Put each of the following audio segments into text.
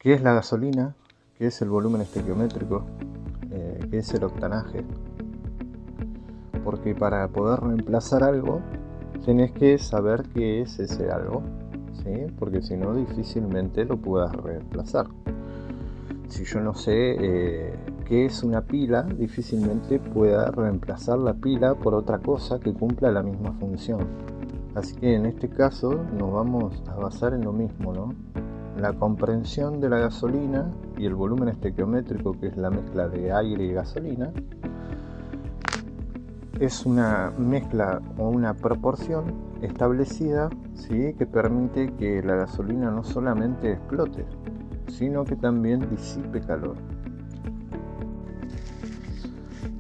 ¿Qué es la gasolina? ¿Qué es el volumen estequiométrico? ¿Qué es el octanaje? Porque para poder reemplazar algo, tenés que saber qué es ese algo, ¿sí? Porque si no, difícilmente lo puedas reemplazar. Si yo no sé qué es una pila, difícilmente pueda reemplazar la pila por otra cosa que cumpla la misma función. Así que en este caso nos vamos a basar en lo mismo, ¿no? La comprensión de la gasolina y el volumen estequiométrico, que es la mezcla de aire y gasolina, es una mezcla o una proporción establecida, ¿sí?, que permite que la gasolina no solamente explote, sino que también disipe calor.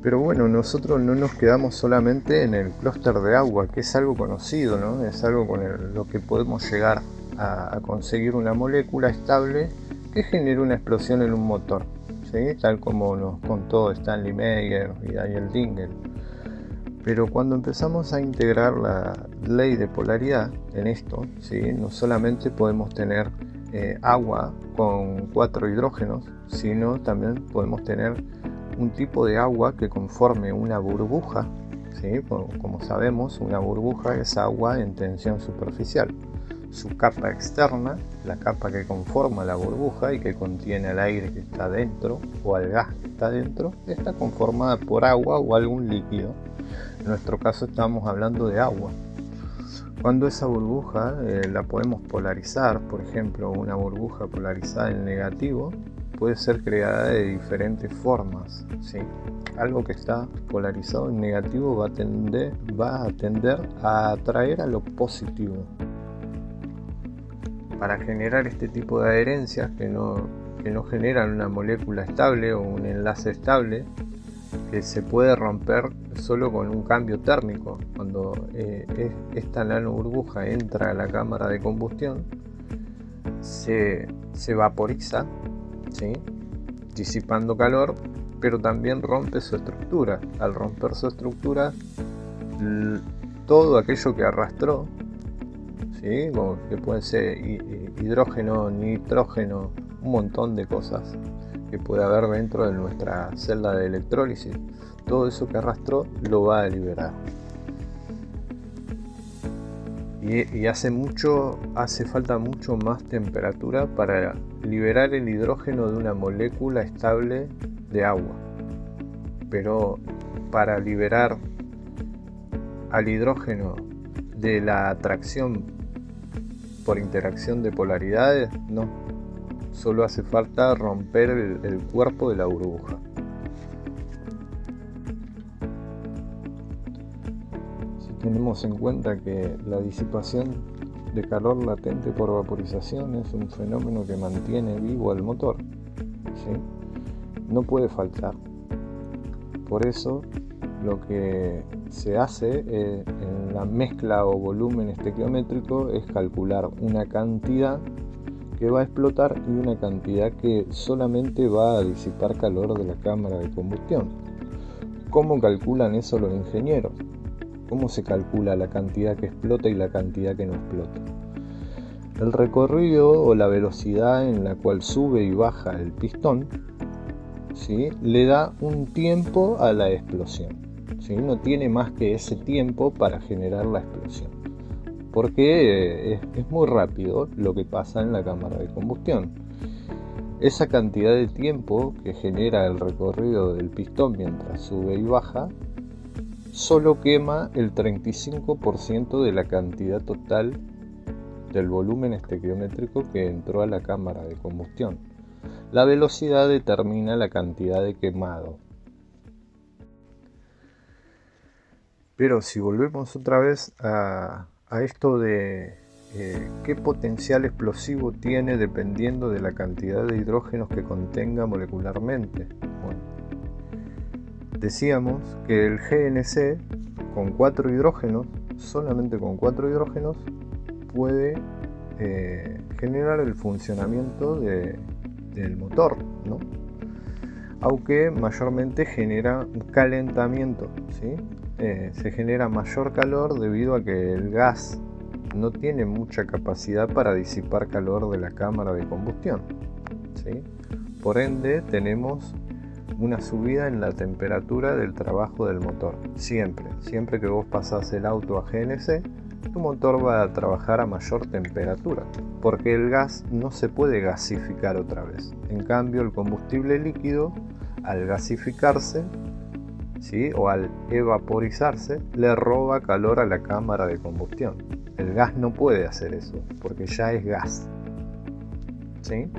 Pero bueno, nosotros no nos quedamos solamente en el clúster de agua, que es algo conocido, ¿no? Es algo con lo que podemos llegar a conseguir una molécula estable que genere una explosión en un motor, ¿sí? Tal como nos contó Stanley Meyer y Daniel Dingle. Pero cuando empezamos a integrar la ley de polaridad en esto, ¿sí?, no solamente podemos tener agua con 4 hidrógenos, sino también podemos tener un tipo de agua que conforme una burbuja, ¿sí? Como sabemos, una burbuja es agua en tensión superficial. Su capa externa, la capa que conforma la burbuja y que contiene al aire que está dentro o al gas que está dentro, está conformada por agua o algún líquido. En nuestro caso estamos hablando de agua. Cuando esa burbuja la podemos polarizar, por ejemplo, una burbuja polarizada en negativo, puede ser creada de diferentes formas, ¿sí? Algo que está polarizado en negativo va a tender a atraer a lo positivo. Para generar este tipo de adherencias que no generan una molécula estable o un enlace estable, que se puede romper solo con un cambio térmico. Cuando esta nanoburbuja entra a la cámara de combustión, se vaporiza, ¿sí?, disipando calor, pero también rompe su estructura. Al romper su estructura, todo aquello que arrastró, ¿sí?, como que pueden ser hidrógeno, nitrógeno, un montón de cosas que puede haber dentro de nuestra celda de electrólisis, todo eso que arrastró lo va a liberar. Y hace falta mucho más temperatura para liberar el hidrógeno de una molécula estable de agua. Pero para liberar al hidrógeno de la atracción por interacción de polaridades, no. Solo hace falta romper el cuerpo de la burbuja. Si tenemos en cuenta que la disipación de calor latente por vaporización es un fenómeno que mantiene vivo al motor, ¿sí?, no puede faltar. Por eso lo que se hace en la mezcla o volumen estequiométrico es calcular una cantidad que va a explotar y una cantidad que solamente va a disipar calor de la cámara de combustión. ¿Cómo calculan eso los ingenieros? ¿Cómo se calcula la cantidad que explota y la cantidad que no explota? El recorrido o la velocidad en la cual sube y baja el pistón, ¿sí?, le da un tiempo a la explosión, ¿sí? No tiene más que ese tiempo para generar la explosión, porque es muy rápido lo que pasa en la cámara de combustión. Esa cantidad de tiempo que genera el recorrido del pistón mientras sube y baja solo quema el 35% de la cantidad total del volumen estequiométrico que entró a la cámara de combustión. La velocidad determina la cantidad de quemado. Pero si volvemos otra vez a esto de qué potencial explosivo tiene dependiendo de la cantidad de hidrógenos que contenga molecularmente. Bueno, decíamos que el GNC con 4 hidrógenos, solamente con 4 hidrógenos, puede generar el funcionamiento del motor, ¿no? Aunque mayormente genera un calentamiento, ¿sí? Se genera mayor calor debido a que el gas no tiene mucha capacidad para disipar calor de la cámara de combustión. ¿sí? Por ende, tenemos una subida en la temperatura del trabajo del motor. Siempre que vos pasás el auto a GNC, tu motor va a trabajar a mayor temperatura, porque el gas no se puede gasificar otra vez. En cambio, el combustible líquido, al gasificarse, ¿sí? O al evaporizarse, le roba calor a la cámara de combustión. El gas no puede hacer eso, porque ya es gas, ¿sí?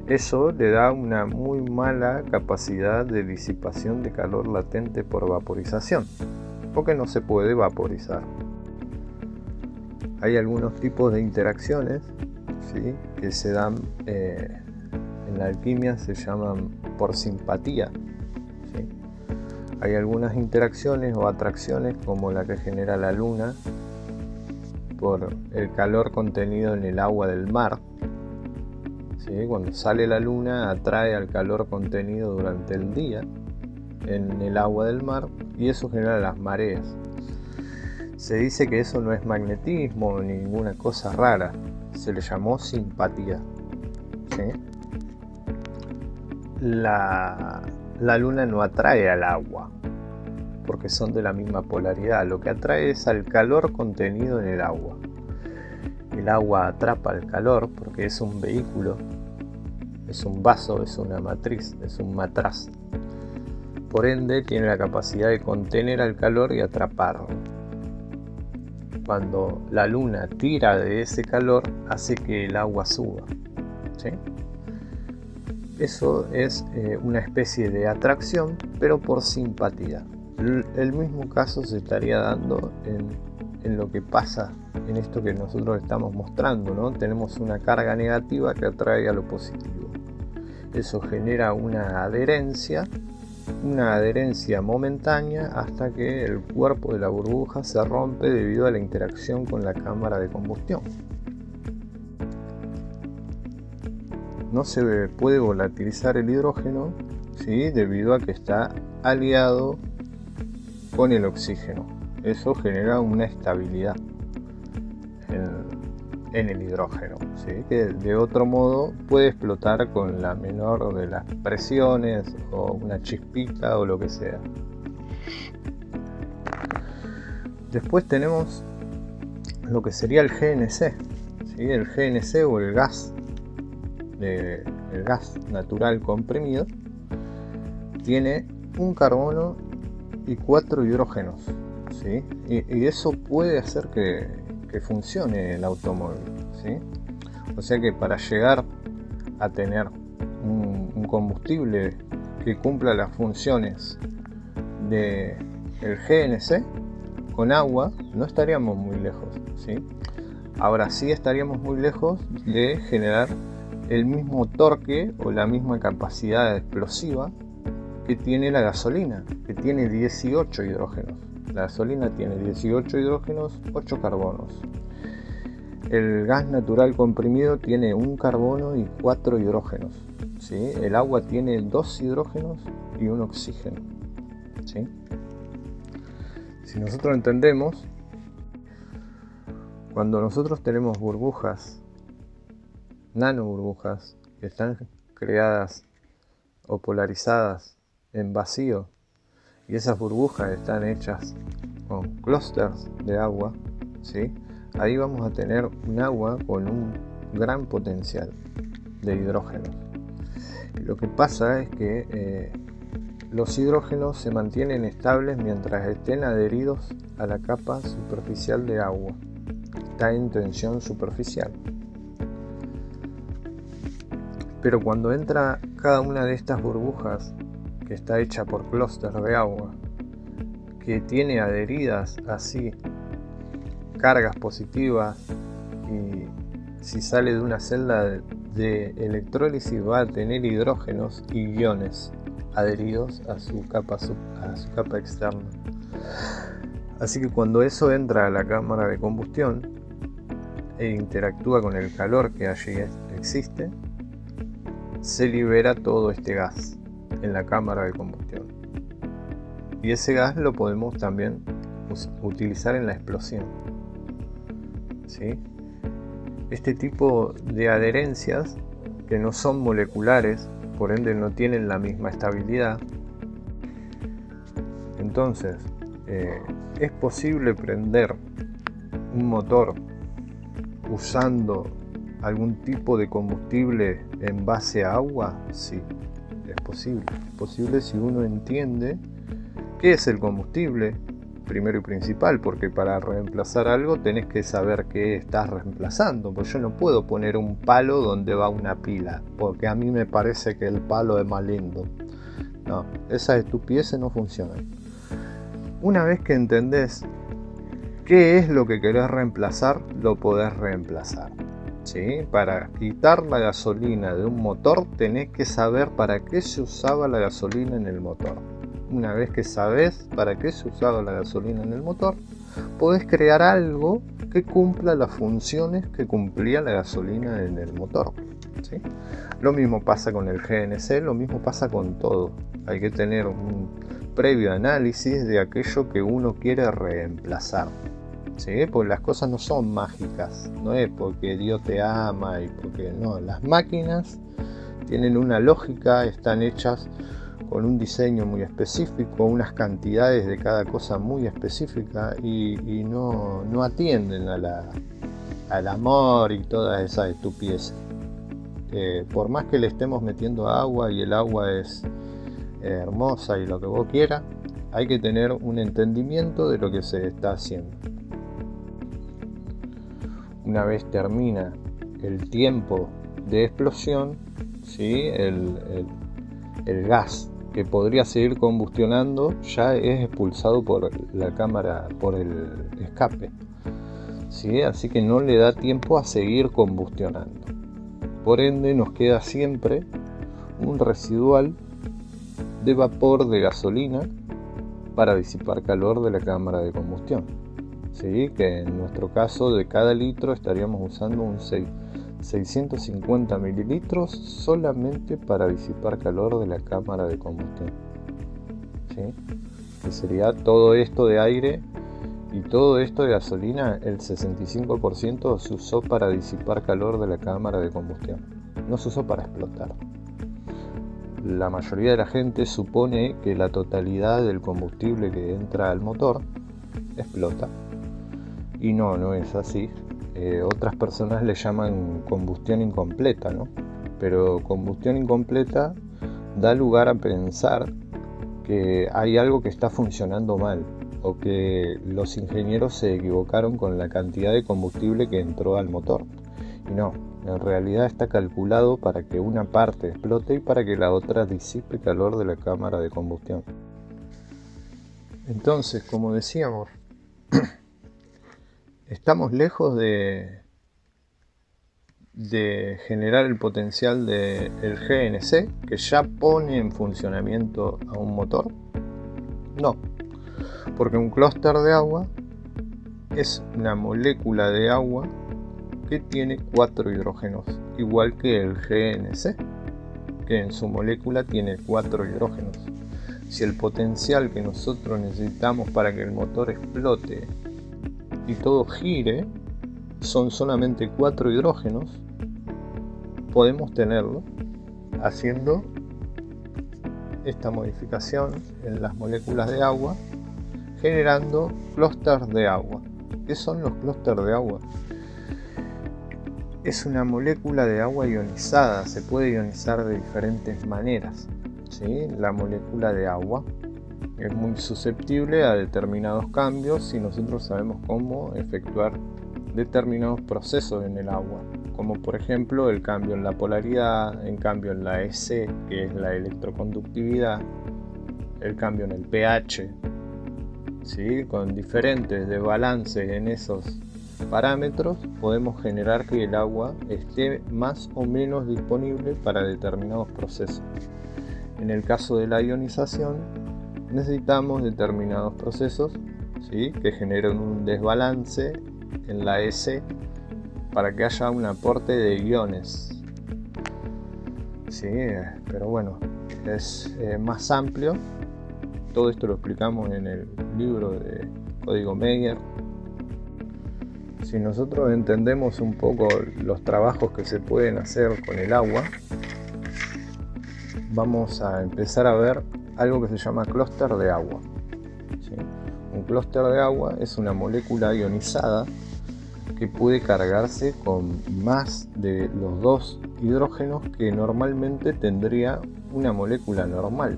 Eso le da una muy mala capacidad de disipación de calor latente por vaporización, porque no se puede vaporizar. Hay algunos tipos de interacciones, ¿sí? Que se dan en la alquimia, se llaman por simpatía, ¿sí? Hay algunas interacciones o atracciones, como la que genera la luna por el calor contenido en el agua del mar. ¿Sí? Cuando sale la luna, atrae al calor contenido durante el día en el agua del mar, y eso genera las mareas. Se dice que eso no es magnetismo ni ninguna cosa rara, se le llamó simpatía, ¿sí? La luna no atrae al agua, porque son de la misma polaridad. Lo que atrae es al calor contenido en el agua. El agua atrapa el calor porque es un vehículo, es un vaso, es una matriz, es un matraz. Por ende, tiene la capacidad de contener al calor y atraparlo. Cuando la luna tira de ese calor, hace que el agua suba, ¿sí? Eso es una especie de atracción, pero por simpatía. El mismo caso se estaría dando en lo que pasa en esto que nosotros estamos mostrando, ¿no? Tenemos una carga negativa que atrae a lo positivo. Eso genera una adherencia momentánea, hasta que el cuerpo de la burbuja se rompe debido a la interacción con la cámara de combustión. No se puede volatilizar el hidrógeno, ¿sí? Debido a que está aliado con el oxígeno. Eso genera una estabilidad en el hidrógeno, ¿sí? Que de otro modo puede explotar con la menor de las presiones, o una chispita o lo que sea. Después tenemos lo que sería el GNC, ¿sí? El GNC o el gas natural comprimido tiene un carbono y 4 hidrógenos, ¿sí? Y eso puede hacer que funcione el automóvil, ¿sí? O sea que para llegar a tener un combustible que cumpla las funciones del GNC con agua, no estaríamos muy lejos, ¿sí? Ahora sí estaríamos muy lejos de generar el mismo torque o la misma capacidad explosiva que tiene la gasolina, que tiene 18 hidrógenos. La gasolina tiene 18 hidrógenos, 8 carbonos. El gas natural comprimido tiene un carbono y 4 hidrógenos, ¿sí? El agua tiene 2 hidrógenos y un oxígeno, ¿sí? Si nosotros entendemos, cuando nosotros tenemos burbujas, nanoburbujas, que están creadas o polarizadas en vacío, y esas burbujas están hechas con clústeres de agua, ¿sí? Ahí vamos a tener un agua con un gran potencial de hidrógeno. Lo que pasa es que los hidrógenos se mantienen estables mientras estén adheridos a la capa superficial de agua. Está en tensión superficial. Pero cuando entra cada una de estas burbujas, que está hecha por clústeres de agua, que tiene adheridas así cargas positivas, y si sale de una celda de electrólisis va a tener hidrógenos y iones adheridos a su capa externa. Así que cuando eso entra a la cámara de combustión e interactúa con el calor que allí existe, se libera todo este gas en la cámara de combustión, y ese gas lo podemos también utilizar en la explosión, ¿sí? Este tipo de adherencias que no son moleculares, por ende no tienen la misma estabilidad. Entonces, ¿es posible prender un motor usando algún tipo de combustible en base a agua? Sí, es posible. Es posible si uno entiende qué es el combustible, primero y principal, porque para reemplazar algo tenés que saber qué estás reemplazando. Pues yo no puedo poner un palo donde va una pila, porque a mí me parece que el palo es más lindo. No, esas estupideces no funcionan. Una vez que entendés qué es lo que querés reemplazar, lo podés reemplazar. ¿Sí? Para quitar la gasolina de un motor tenés que saber para qué se usaba la gasolina en el motor. Una vez que sabés para qué se usaba la gasolina en el motor, podés crear algo que cumpla las funciones que cumplía la gasolina en el motor. ¿Sí? Lo mismo pasa con el GNC, lo mismo pasa con todo. Hay que tener un previo análisis de aquello que uno quiere reemplazar. ¿Sí? Porque las cosas no son mágicas, no es porque Dios te ama y porque no, las máquinas tienen una lógica, están hechas con un diseño muy específico, unas cantidades de cada cosa muy específica y no atienden al amor y todas esas estupideces. Por más que le estemos metiendo agua y el agua es hermosa y lo que vos quieras, hay que tener un entendimiento de lo que se está haciendo. Una vez termina el tiempo de explosión, ¿sí? el gas que podría seguir combustionando ya es expulsado por la cámara, por el escape, ¿sí? Así que no le da tiempo a seguir combustionando. Por ende nos queda siempre un residual de vapor de gasolina para disipar calor de la cámara de combustión, ¿sí? Que en nuestro caso de cada litro estaríamos usando un 650 mililitros solamente para disipar calor de la cámara de combustión, ¿sí? Que sería todo esto de aire y todo esto de gasolina, el 65% se usó para disipar calor de la cámara de combustión, no se usó para explotar. La mayoría de la gente supone que la totalidad del combustible que entra al motor explota, y no es así. Otras personas le llaman combustión incompleta, ¿no? Pero combustión incompleta da lugar a pensar que hay algo que está funcionando mal o que los ingenieros se equivocaron con la cantidad de combustible que entró al motor. Y no, en realidad está calculado para que una parte explote y para que la otra disipe calor de la cámara de combustión. Entonces, como decíamos, estamos lejos de generar el potencial del GNC, que ya pone en funcionamiento a un motor. No, porque un clúster de agua es una molécula de agua que tiene 4 hidrógenos, igual que el GNC, que en su molécula tiene 4 hidrógenos. Si el potencial que nosotros necesitamos para que el motor explote y todo gire son solamente 4 hidrógenos, podemos tenerlo haciendo esta modificación en las moléculas de agua, generando clústeres de agua. ¿Qué son los clústeres de agua? Es una molécula de agua ionizada, se puede ionizar de diferentes maneras, ¿sí? La molécula de agua es muy susceptible a determinados cambios si nosotros sabemos cómo efectuar determinados procesos en el agua, como por ejemplo el cambio en la polaridad, el cambio en la EC, que es la electroconductividad, el cambio en el pH, ¿sí? Con diferentes desbalances en esos parámetros podemos generar que el agua esté más o menos disponible para determinados procesos. En el caso de la ionización necesitamos determinados procesos, ¿sí? Que generen un desbalance en la EC para que haya un aporte de iones, ¿sí? Pero bueno, es más amplio. Todo esto lo explicamos en el libro de Código Meyer. Si nosotros entendemos un poco los trabajos que se pueden hacer con el agua, vamos a empezar a ver algo que se llama clúster de agua. ¿Sí? Un clúster de agua es una molécula ionizada que puede cargarse con más de los 2 hidrógenos que normalmente tendría una molécula normal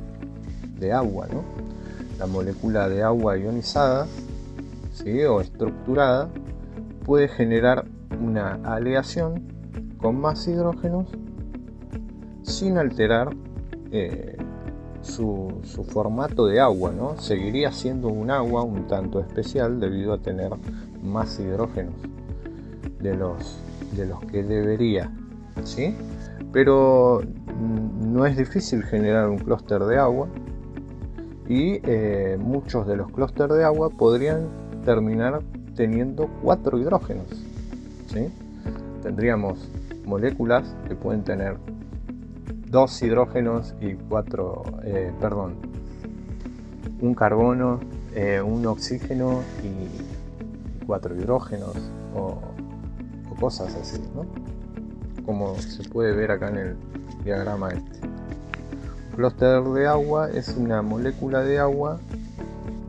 de agua, ¿no? La molécula de agua ionizada, ¿sí?, o estructurada, puede generar una aleación con más hidrógenos sin alterar su formato de agua, ¿no? Seguiría siendo un agua un tanto especial debido a tener más hidrógenos de los que debería, ¿sí? Pero no es difícil generar un clúster de agua y muchos de los clústeres de agua podrían terminar teniendo 4 hidrógenos, ¿sí? Tendríamos moléculas que pueden tener 2 hidrógenos y un carbono, un oxígeno y 4 hidrógenos o cosas así, ¿no? Como se puede ver acá en el diagrama este. Un clúster de agua es una molécula de agua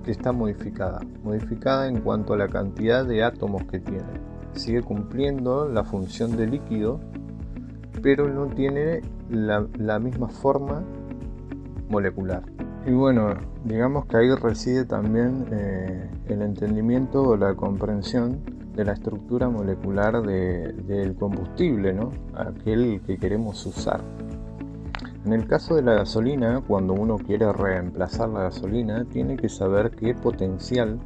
que está modificada en cuanto a la cantidad de átomos que tiene. Sigue cumpliendo la función de líquido, pero no tiene la misma forma molecular. Y bueno, digamos que ahí reside también el entendimiento o la comprensión de la estructura molecular del combustible, ¿no? Aquel que queremos usar. En el caso de la gasolina, cuando uno quiere reemplazar la gasolina, tiene que saber qué potencial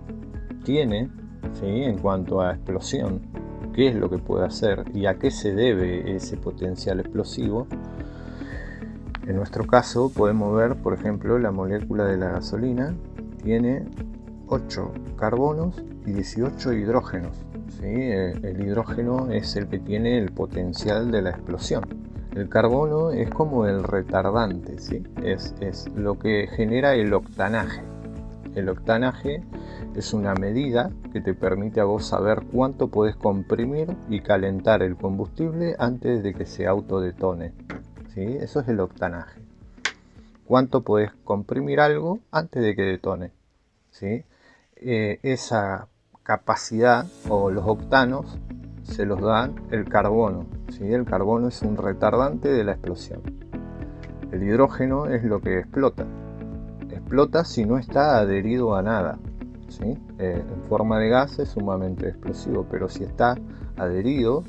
tiene, ¿sí?, en cuanto a explosión, qué es lo que puede hacer y a qué se debe ese potencial explosivo. En nuestro caso podemos ver, por ejemplo, la molécula de la gasolina tiene 8 carbonos y 18 hidrógenos, ¿sí? El hidrógeno es el que tiene el potencial de la explosión. El carbono es como el retardante, ¿sí? Es lo que genera el octanaje. El octanaje es una medida que te permite a vos saber cuánto podés comprimir y calentar el combustible antes de que se autodetone, ¿sí? Eso es el octanaje. Cuánto podés comprimir algo antes de que detone, ¿sí? Esa capacidad o los octanos se los dan el carbono, ¿sí? El carbono es un retardante de la explosión. El hidrógeno es lo que explota si no está adherido a nada, ¿sí? En forma de gas es sumamente explosivo, pero si está adherido,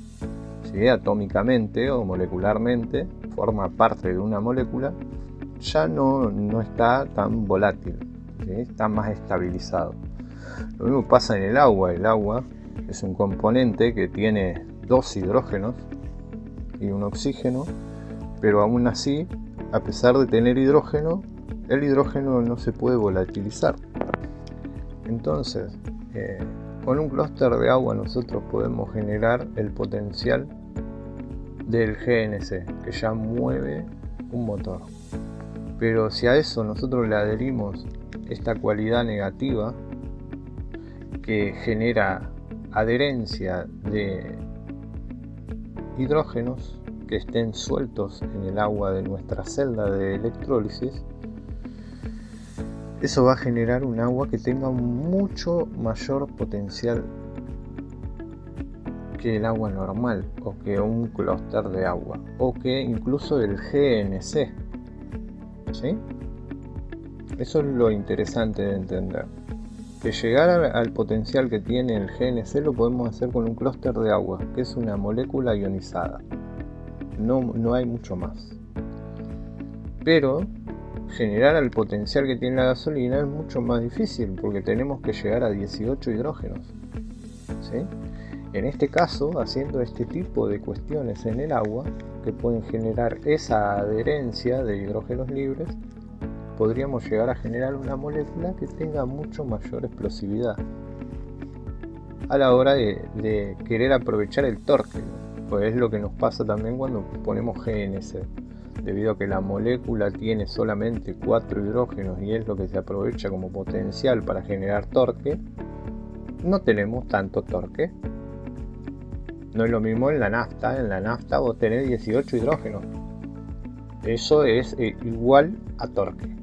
¿sí?, atómicamente o molecularmente, forma parte de una molécula, ya no está tan volátil, ¿sí?, está más estabilizado. Lo mismo pasa en el agua. El agua es un componente que tiene 2 hidrógenos y un oxígeno, pero aún así, a pesar de tener hidrógeno, el hidrógeno no se puede volatilizar. Entonces, con un clúster de agua nosotros podemos generar el potencial del GNC, que ya mueve un motor. Pero si a eso nosotros le adherimos esta cualidad negativa que genera adherencia de hidrógenos que estén sueltos en el agua de nuestra celda de electrólisis, eso va a generar un agua que tenga mucho mayor potencial que el agua normal, o que un clúster de agua, o que incluso el GNC, ¿sí? Eso es lo interesante de entender, que llegar al potencial que tiene el GNC lo podemos hacer con un clúster de agua, que es una molécula ionizada. No hay mucho más. Pero generar el potencial que tiene la gasolina es mucho más difícil, porque tenemos que llegar a 18 hidrógenos, ¿sí? En este caso, haciendo este tipo de cuestiones en el agua, que pueden generar esa adherencia de hidrógenos libres, podríamos llegar a generar una molécula que tenga mucho mayor explosividad a la hora de querer aprovechar el torque, ¿no? Pues es lo que nos pasa también cuando ponemos GNC. Debido a que la molécula tiene solamente 4 hidrógenos y es lo que se aprovecha como potencial para generar torque, no tenemos tanto torque. No es lo mismo en la nafta vos tenés 18 hidrógenos. Eso es igual a torque.